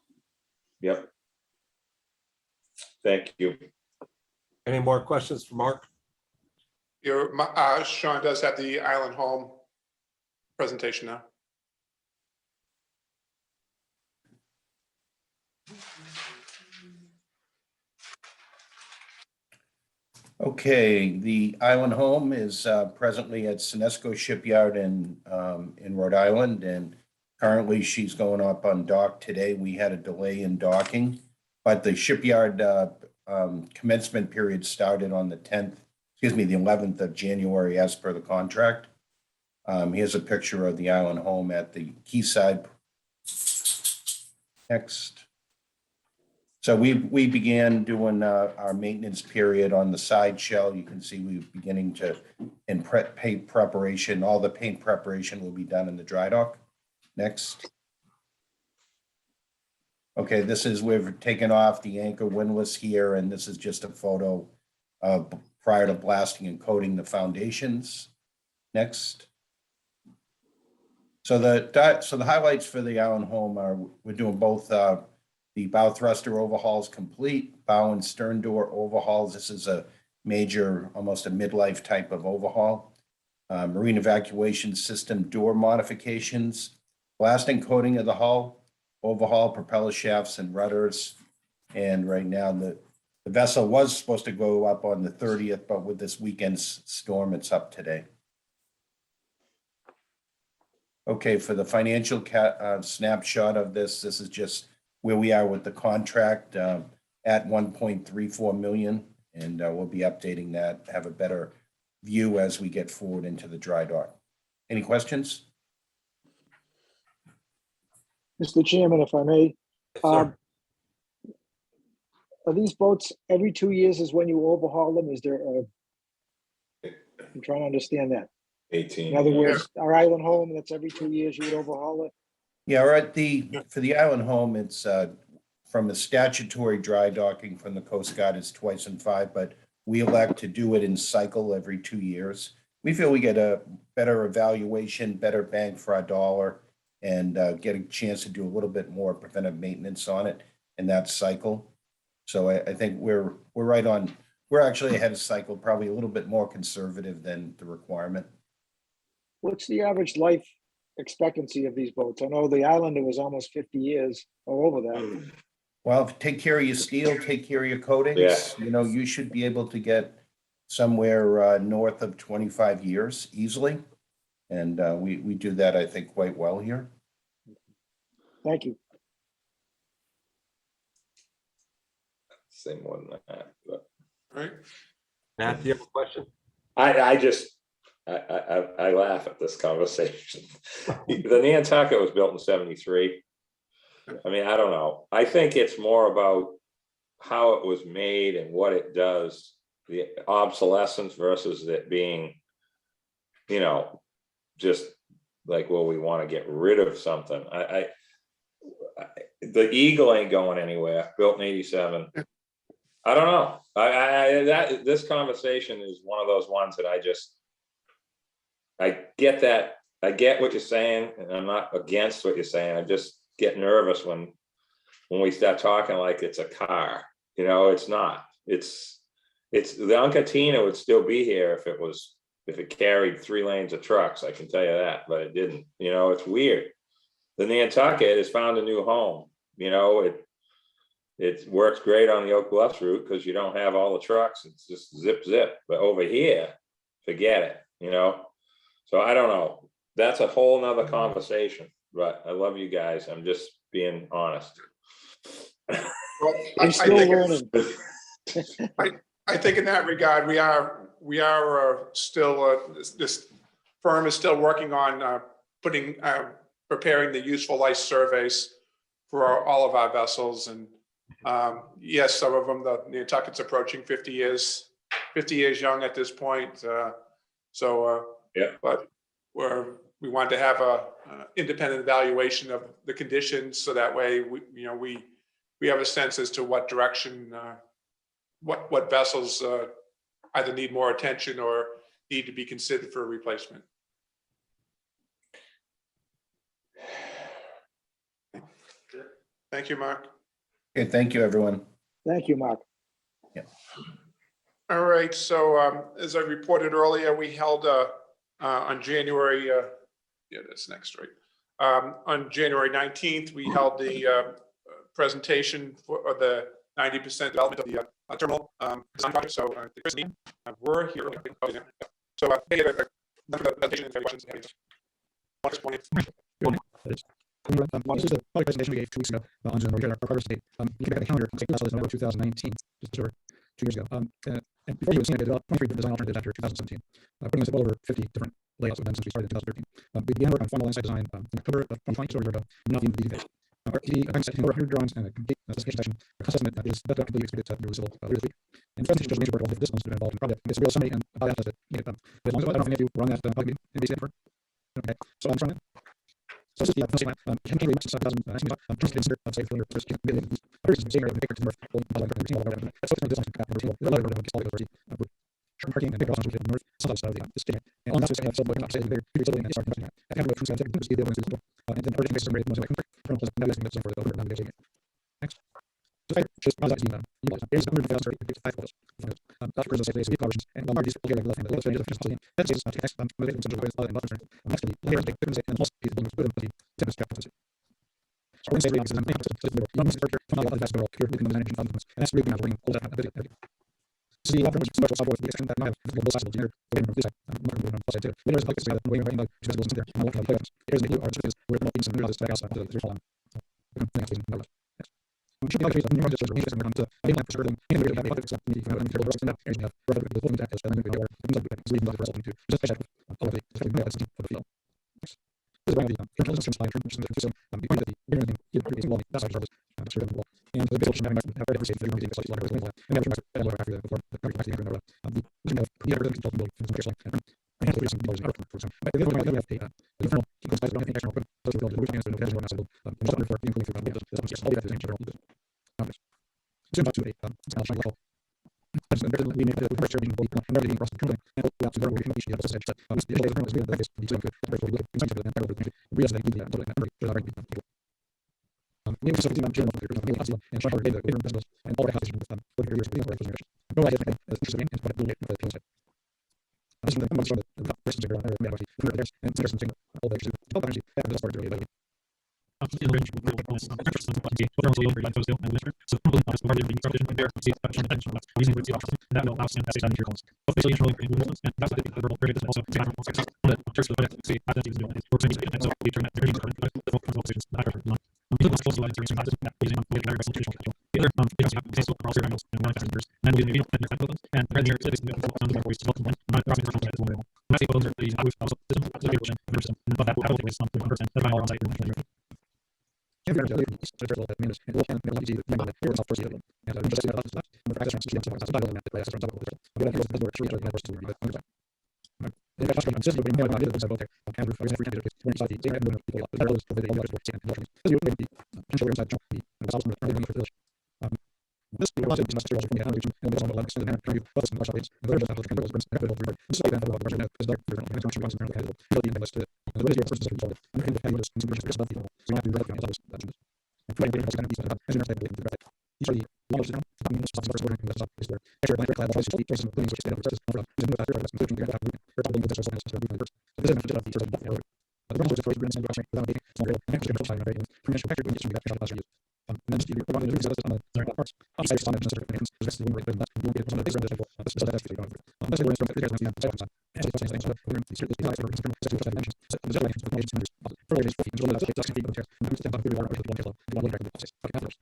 Thank you. Any more questions for Mark? Sean does have the Island Home presentation now. Okay, the Island Home is presently at Senesco Shipyard in Rhode Island, and currently she's going up on dock today. We had a delay in docking, but the shipyard commencement period started on the 11th of January as per the contract. Here's a picture of the Island Home at the quayside. Next. So we began doing our maintenance period on the side shell. You can see we're beginning to paint preparation. All the paint preparation will be done in the dry dock. Next. Okay, this is, we've taken off the anchor windlass here, and this is just a photo prior to blasting and coating the foundations. Next. So the highlights for the Allen home are, we're doing both the bow thruster overhauls complete, bow and stern door overhauls. This is a major, almost a midlife type of overhaul. Marine evacuation system door modifications, blasting coating of the hull, overhaul propeller shafts and rudders. And right now the vessel was supposed to go up on the 30th, but with this weekend's storm, it's up today. Okay, for the financial snapshot of this is just where we are with the contract at 1.34 million. And we'll be updating that, have a better view as we get forward into the dry dock. Any questions? Mr. Chairman, if I may, Yes, sir. are these boats every 2 years is when you overhaul them? Is there I'm trying to understand that. 18. In other words, our island home, that's every 2 years you would overhaul it? Yeah, right. For the island home, it's from the statutory dry docking from the Coast Guard is twice in 5, but we elect to do it in cycle every 2 years. We feel we get a better evaluation, better bang for our dollar, and get a chance to do a little bit more preventive maintenance on it in that cycle. So I think we're right on. We're actually ahead of cycle, probably a little bit more conservative than the requirement. What's the average life expectancy of these boats? I know the Islander was almost 50 years or over that. Well, if you take care of your steel, take care of your coatings, Yeah. you know, you should be able to get somewhere north of 25 years easily. And we do that, I think, quite well here. Thank you. Say more than that, but All right. Matt, do you have a question? I just, I laugh at this conversation. The Nantucket was built in 73. I mean, I don't know. I think it's more about how it was made and what it does, the obsolescence versus it being, you know, just like, well, we want to get rid of something. The Eagle ain't going anywhere, built in 87. I don't know. This conversation is one of those ones that I get that. I get what you're saying, and I'm not against what you're saying. I just get nervous when we start talking like it's a car. You know, it's not. It's the Uncatina would still be here if it carried 3 lanes of trucks. I can tell you that, but it didn't. You know, it's weird. The Nantucket has found a new home. You know, it works great on the Oak Bluffs route because you don't have all the trucks. It's just zip. But over here, forget it. You know, so I don't know. That's a whole nother conversation. But I love you guys. I'm just being honest. Well, I'm still learning. I think in that regard, we are still, this firm is still working on preparing the useful life surveys for all of our vessels. And yes, some of them, the Nantucket's approaching 50 years young at this point. Yeah. But we want to have a independent evaluation of the conditions, so that way we have a sense as to what direction, what vessels either need more attention or need to be considered for a replacement. Thank you, Mark. Okay, thank you, everyone. Thank you, Mark. All right, so as I reported earlier, we held on January, that's next, right? On January 19th, we held the presentation for the 90% development of the terminal design project. So Chris and Ian were here. So they had a presentation and questions. This is the public presentation we gave 2 weeks ago on Zoom, where we shared our progress to date. You can look at the calendar, it's like November 2019, just over 2 years ago. And before you had seen it, they developed 23 design alternatives after 2017, putting us at well over 50 different layouts of them since we started in 2013. We began work on formal land site design in October of 2020, so a year ago, and now the DD phase. Our DD events over 100 drawings and a complete specification section. Our cost estimate is that completely expected to be releasable later this week. And the presentation shows major work all the disciplines that have been involved in the project. It's a real summary and how that has to make it done. But as long as I don't think you run that public meeting, NBC for. Okay, so I'm trying to. So this is the same line. Can really much 2019. Just consider say for your first million. Others saying the bigger to north. That's what this on capital table. The other one is all the short parking and big houses to the north, south side of the state. And on that side, so like say they're utility and start nothing. I have a true sense of the buildings as well. And then everything is rated most like from plus that is for the over navigation. Next. So I just pause that you there's 100,000 5 photos. Dr. Chris says we coverage and the largest here left and the left is just positive. That's just not text with it to with and buttons. Next to the layer of the and most people good but the tennis captains. So when say we are making the structure from the other world here looking at the management fundamentals and that's really not bringing all that a bit. See, the special support the extent that now have both sides of the dinner. I'm not going to plus it too. There's like the way right now to visible there. I'm looking at the there's the are just where the things and the other outside of the there's all. Should be like a new register and come to a line for certain and really have a fix up the rest of that and have rather the full test and then we are so we can result into just check all of the for the field. This is one of the intelligence by terms of the system behind the everything you create all the service sort of and the visual having have very safe for the slightly like and after after the before the back to the we have pre-ordered the consulting building from some like and have some dollars out for some but the other one I have a the final he goes by the external but those are the roofing and the casual and so just under for including for the all the things general zoom out to a level. We need to pressure being both and everything across the country and out to the we can each have a set the issue is really that is the same good for look inside of the and we realize that we need to we have something on general and try to get the business and all the houses with them for years we are presentation no I think as the same and what we the things like this is the most of the questions around there and there's something all the energy that is part of the in the range of the so probably not as part of the subdivision there see using the options that will allow some message on your calls officially controlling and that's the verbal period is also the first of the see that is doing works and so we turn that very important the conversations that are not we look close to like using the other resolution the other you know so across your angles and one factors and then we need to have photos and right here is the on the voice to welcome one not crossing the personal one when I say photos are using also system and above that will have some 1% that I all on site and we'll can minus and we'll can easy the here is first and I'm just about that and the practice to the class from the I'm going to the work 3 to the first to read it the class can just be more about it about there and for example when you see the people the there is for the other work and as you maybe potential inside jump and also this was a business from the region and there's on the left side and but some questions and there's a couple of brings and this is like that about the region is like the country wants to really the list the way your first is resolved and the value is consideration of people so you have to really analyze that and for the is going to be as you know the graphic usually large down I mean this is first order that's up is there actually like class is just some things which they have just from is no factor that's including the we're talking about this as well as this is not just the first the rules is for brings and without being small and actually control time right permission factor when you should be that class and then just you want to do is on the parts outside some just this is the way that you get some of the different this is that's the going this is where from the guys on the side and it's things that we're certainly like for example so the dimensions so the dimensions of the majors for it is for the that's the people here and we stand up here are the one hello the one the process okay that's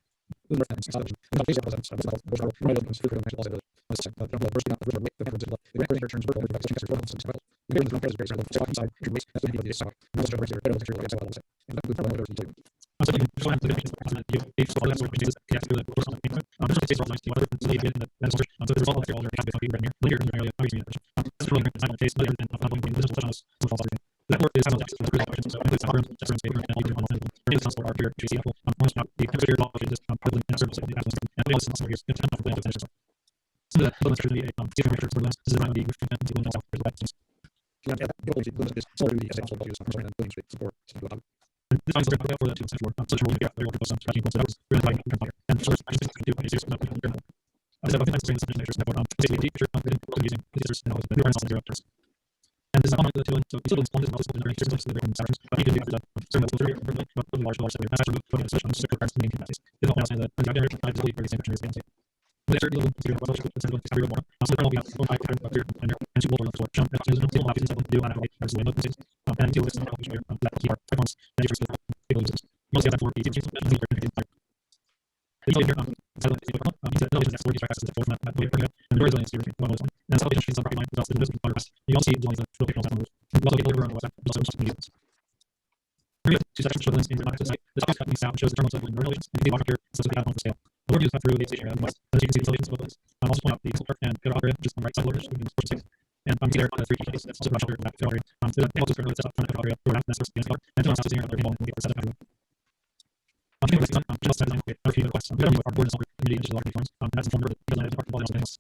the reference installation and the basic process so those are right on the super and also the first not the river the reference the record returns vertical the extension for the well the game is not very so inside your waste that's the idea so now just over here better material that's all and that's the problem with the so just want to do if so that's what we do is have to do the course on the paper just to say all nice whether it's the and that's so the result of all there has been right here later in the area that's really the time case later and I'm going to this question that work is actually the question so it's our just paper and you can on the transport are here to see apple most of the consider law is just probably in service of the atlas and we also here it's tempo for the attention so that will actually a different research for this is around the with the one out for the vaccines yeah this sorry the essential values of and building support this is about for the two for such a role there were some tracking points that was really like and first I think do is use that I said I think that's the measures that were basically teacher using users and all the also directors and this is one of the two so the children's one is also the research so the different sections but you can do that certain level 3 but the large so that's actually putting a switch on the parts main capacities they don't understand that the direction I believe very same picture is the same but they're dealing with the social it's like every more so they're all about one pattern up here and two more so jump that is no deal options that do on as well as and deal with some of the that key platforms that you people use most of that for easy to use the here so the next word is the format that we bring up and the resilience here one of those and so it's some pretty also the rest you also see the ones that feel people on also people around WhatsApp also some use two sections show this in the site the top company sound shows the terminal and relations and the walk here so the add on for scale the word used through the station and as you can see the solutions of this also point out the and good operator just on the right side of the And you see there, 3 keys, that's also garage shelter, that failure. So the also currently sets up front of the area, door out, that's the first and then also here, another table, and we get the set up. Just said, okay, our requests. We don't know if our board is over community and large forms. That's informed the deadline of the park also things.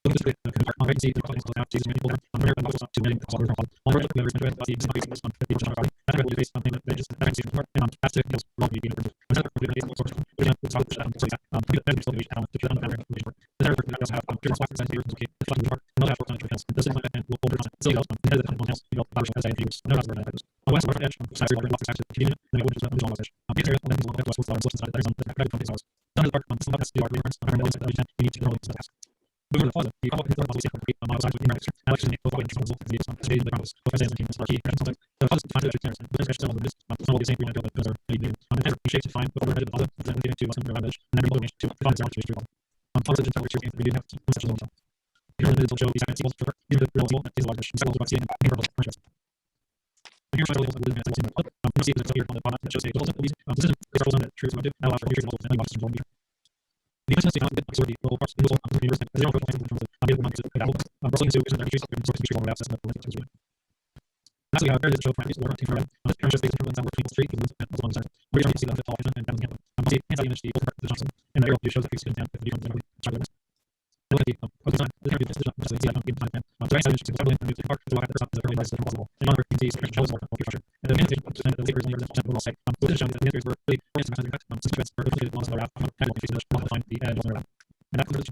Looking to the I can see the proposals out to many people. American also to many people. All the members mentioned the existing this one that people are that will be based on something that they just haven't seen before. And after it feels wrong to be approved. I'm not going to be able to but again, it's not so that that is still the to the family information work. The other that does have 5% here okay. The fucking work and all that work on the house. This is like that will hold on. So you know, the head of the house, you know, power as I use. No other than that. On west of edge, so we're going to have to continue. Then I would just almost edge. The area on the west was on the side that is on the right from these houses. None of the park on some of that's the art reference. I'm going to you need to roll into the task. Moving to the closet, the couple of people obviously have a model size with the Alex is the result of the stage of the Congress. Both fans and teams are key. The closet defines the clearance. The best of this, it's not the same green because are maybe on the header, we shape to find before the head of the closet, then we get into what's in the edge, and then we motivate to define the zone to reach through. Closet and temperature, we do have to one section of the here in the middle show, these items equals for even the real that is large, several about seeing and verbal purchase. Here's my labels that we're going to you'll see it's here on the bottom that shows a total of these. This is a zone that true to now allow for future levels and boxes from the business account with the local parts, the result of the universe, zero point in terms of available money to the apple. Brussels is a very source of access to the lastly, there is a show for the team for the parent space in South People Street, as well as we're going to see them at all and down the see anti-image the open the Johnson and the arrow view shows the fixed down the video generally start with the time the interview is not necessarily on the time the right side is to travel into the park to walk at the top of the early rise as possible and other things the shows more of the structure and the main thing is the papers and the will say so this shows the papers were really oriented to the systems were implemented ones that are out on the face of the find the edge on the round and that's the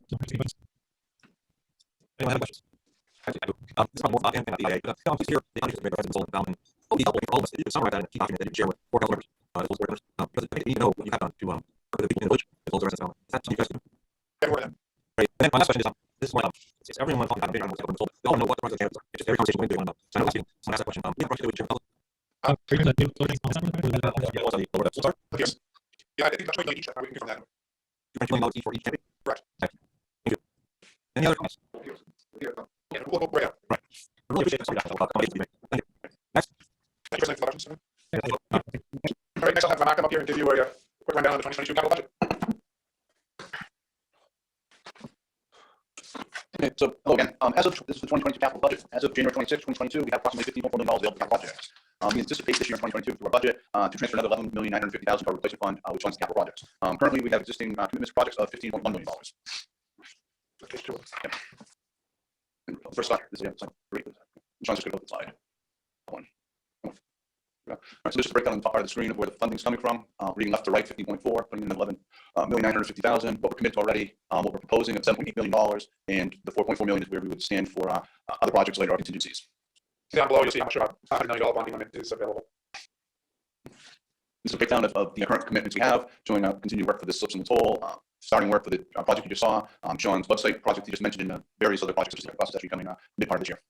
anyone have questions? This is more about the here. The audience is very present and all of us. You summarize that in a key document that you share with 4 council members, as well as board members, because I think you know what you have done to further the people in the village, as well as the rest of the family. Is that something you guys do? Right. And then my last question is, this is one it's everyone talking about what's happening. They all know what the project are. It's just every conversation we want to know. So I know last year, someone asked that question. We have a project with Chairman Yes. Yeah, I think that's what you each have. We can confirm that. $2 million each for each candidate? Correct. Thank you. Any other comments? Yeah, we'll go right up. Right. I really appreciate the accommodations we make. Thank you. Next. Thank you for the questions. All right, next I'll have Mark come up here and give you a quick rundown of the 2022 capital budget. Okay, so again, as of this is the 2022 capital budget. As of January 26, 2022, we have approximately $15.4 million available for projects. We anticipate this year in 2022 through our budget to transfer another $11,950,000 for replacement fund, which funds capital projects. Currently, we have existing commitments for projects of $15.1 million. Yeah. First slide. This is great. Sean's just going to look at the slide. One. All right, so this is a breakdown on the top part of the screen of where the funding is coming from. Reading left to right, 15.4, putting in $11,950,000. What we're committed to already, what we're proposing of $7.8 million, and the $4.4 million is where we would stand for other projects later, our contingencies. Down below, you'll see how much our $500 million bonding limit is available. This is a breakdown of the current commitments we have, showing continued work for the slips and the toll, starting work for the project you just saw, Sean's website project you just mentioned, and various other projects that are actually coming mid part of this year.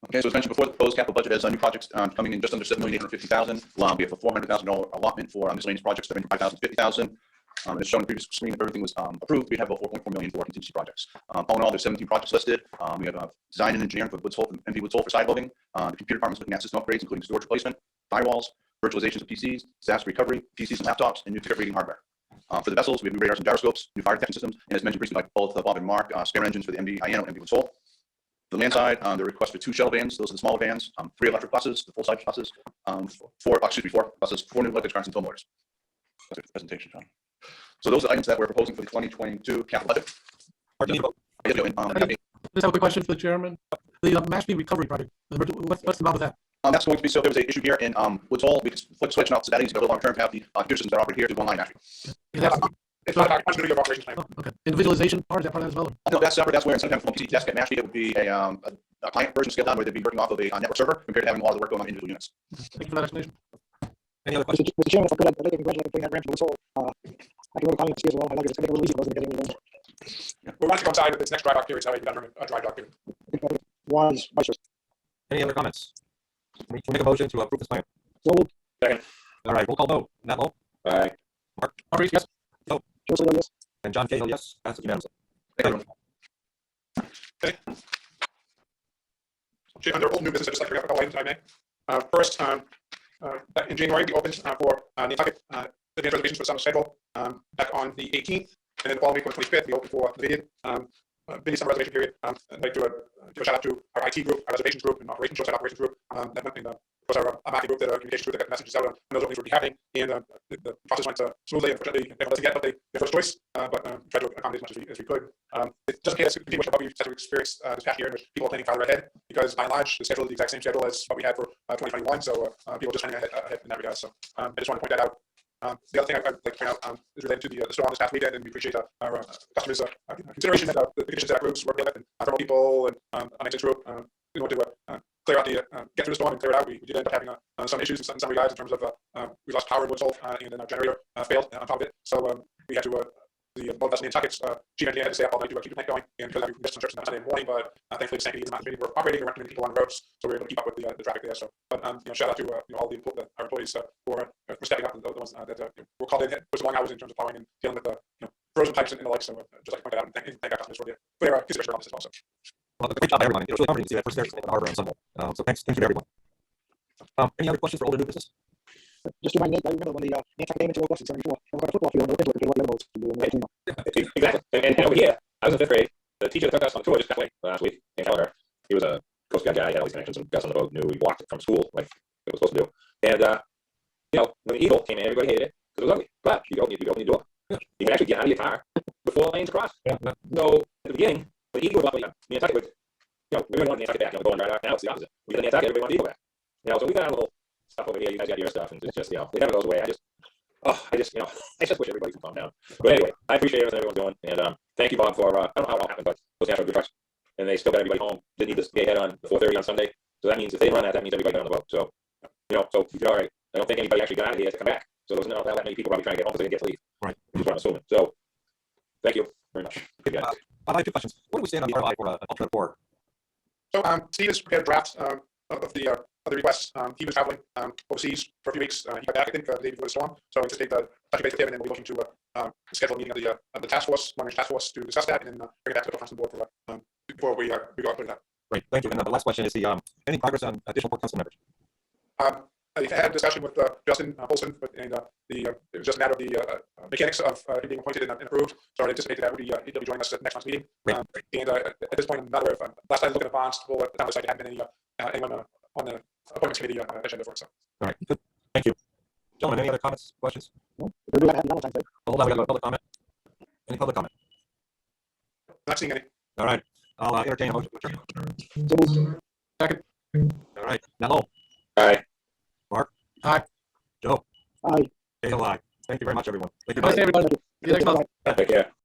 Okay, so as mentioned before, the proposed capital budget has new projects coming in just under $7,850,000. We have a $400,000 allotment for miscellaneous projects that are $5,000 to $50,000. As shown in the previous screen, if everything was approved, we have about $4.4 million for contingency projects. All in all, there's 17 projects listed. We have design and engineering for Woods Hole, MV Woods Hole for side loading. The computer department is looking at system upgrades, including storage replacement, firewalls, virtualizations of PCs, disaster recovery, PCs and laptops, and new ticket reading hardware. For the vessels, we have new radars and gyroscopes, new fire detection systems, and as mentioned previously by both Bob and Mark, spare engines for the MV IANO and MV Woods Hole. The land side, the request for 2 shuttle vans. Those are the smaller vans. 3 electric buses, the full-size buses. 4 buses, 4 new electric cars and tow motors. That's a presentation, John. So those are the items that we're proposing for the 2022 capital budget. I just have a quick question for the chairman. The Mashpee recovery project, what's the about with that? That's going to be, so there was an issue here in Woods Hole. We could flip switch now, so that easy to go long term to have the computer systems that operate here to one line actually. It's not a continuity of operations plan. Okay. And the visualization part, is that part of that as well? No, that's separate. That's where instead of having PC desk at Mashpee, it would be a client version scaled down where they'd be working off of a network server compared to having all of the work going on individual units. Thank you for that explanation. Any other questions? Mr. Chairman, if I could, I'd like to congratulate putting that ramp to the soul. I can really comment as well. My luggage is going to get a little easier. Wasn't getting any more. We're going to coincide with this next dry dock period, so we can done a dry dock period. Wise. Any other comments? Can we make a motion to approve this plan? So, Second. All right, roll call vote. Matt Lowe, Aye. Mark, Maurice, yes. Joseph, yes. and John Cahill, yes. Passes unanimously. Thank you. Okay. Jim, under old new business, I'd just like to bring up a couple items I may. First, in January, we opened for Nantucket advanced reservations for the summer schedule back on the 18th. And then the following week on the 25th, we opened for the Vivian busy summer reservation period. I'd like to give a shout out to our IT group, our reservations group, and operations, short operations group. That went in, of course, our marketing group, that communications group that got messages out on those openings would be happening. And the process went smoothly. Unfortunately, everyone doesn't get their first choice, but tried to accommodate as much as we could. It doesn't appear to be much of what we've had to experience this past year, in which people are planning farther ahead, because by and large, the schedule is the exact same schedule as what we had for 2021. So people are just planning ahead in that regard. So I just want to point that out. The other thing I'd like to point out is related to the storm this past weekend, and we appreciate our customers' consideration that the conditions that our groups work with, and promote people and our maintenance group in order to clear out get through the storm and clear it out. We did end up having some issues in some regards in terms of we lost power in Woods Hole, and then our generator failed on top of it. So we had to the boat vessel in Tuckets, chief engineer had to stay up all night to keep the plant going, and because we missed some churches on Sunday morning, but thankfully the Sanctity and the were operating. There weren't too many people on the roads, so we were able to keep up with the traffic there. So, but shout out to all our employees for stepping up, and the ones that were called in, put some long hours in terms of powering and dealing with the frozen pipes and the like. So just like to point that out, and thank our customers for their consideration on this as well. So. Well, great job, everyone. It was really comforting to see that first service in the harbor on Sunday. So thanks to everyone. Any other questions for older new business? Just to remind Nick, I remember when the Nantucket came into Oak in 74, and we got a football field, and we went into it, the other boats to do in the team. Exactly. And over here, I was in 5th grade. The teacher that took us on the tour just got away last week. And Keller, he was a Coast Guard guy. He had all these connections, and guys on the boat knew he walked it from school like it was supposed to do. And when the Eagle came in, everybody hated it because it was ugly. But you open your door. You can actually get out of your car with 4 lanes across. Yeah. So at the beginning, the Eagle was like Nantucket would, we wanted Nantucket back. Going right out. Now it's the opposite. We get the Nantucket, everybody wanted the Eagle back. So we got a little stuff over here. You guys got your stuff, and it's just it never goes away. I just wish everybody could calm down. But anyway, I appreciate everything everyone's doing, and thank you, Bob, for I don't know how it all happened, but those national good trucks, and they still got everybody home. Didn't need this day ahead on 4:30 on Sunday, so that means if they run that means everybody got on the boat. So so we did all right. I don't think anybody actually got out of here to come back. So there was not that many people probably trying to get home because they didn't get to leave. Right. Which is what I'm assuming. So thank you very much. Good guys. I have 2 questions. What do we stand on the RFI for an alternate board? So Steve has prepared drafts of the requests. He was traveling overseas for a few weeks. He got back, I think, the day before the storm. So I anticipate touching base with him, and then we'll be looking to schedule a meeting of the task force, long-range task force, to discuss that, and then bring it back to the council board for before we go out with that. Great, thank you. And the last question is any progress on additional port council members? I had a discussion with Justin Olson, and it was just a matter of the mechanics of him being appointed and approved. So I anticipate that he'll be joining us at next month's meeting. And at this point, I'm not aware of last time looking at bonds, the town decided there hadn't been anyone on the appointments committee agenda for it. So. All right, good. Thank you. Gentlemen, any other comments, questions? We're doing that happy Valentine's Day. Hold on, we got a public comment. Any public comment? Not seeing any. All right, I'll entertain a motion to adjourn. So moved. Second. All right, Nello. Aye. Mark. Aye. Joe. Aye. Dale, aye. Thank you very much, everyone. Thank you. Bye, everybody.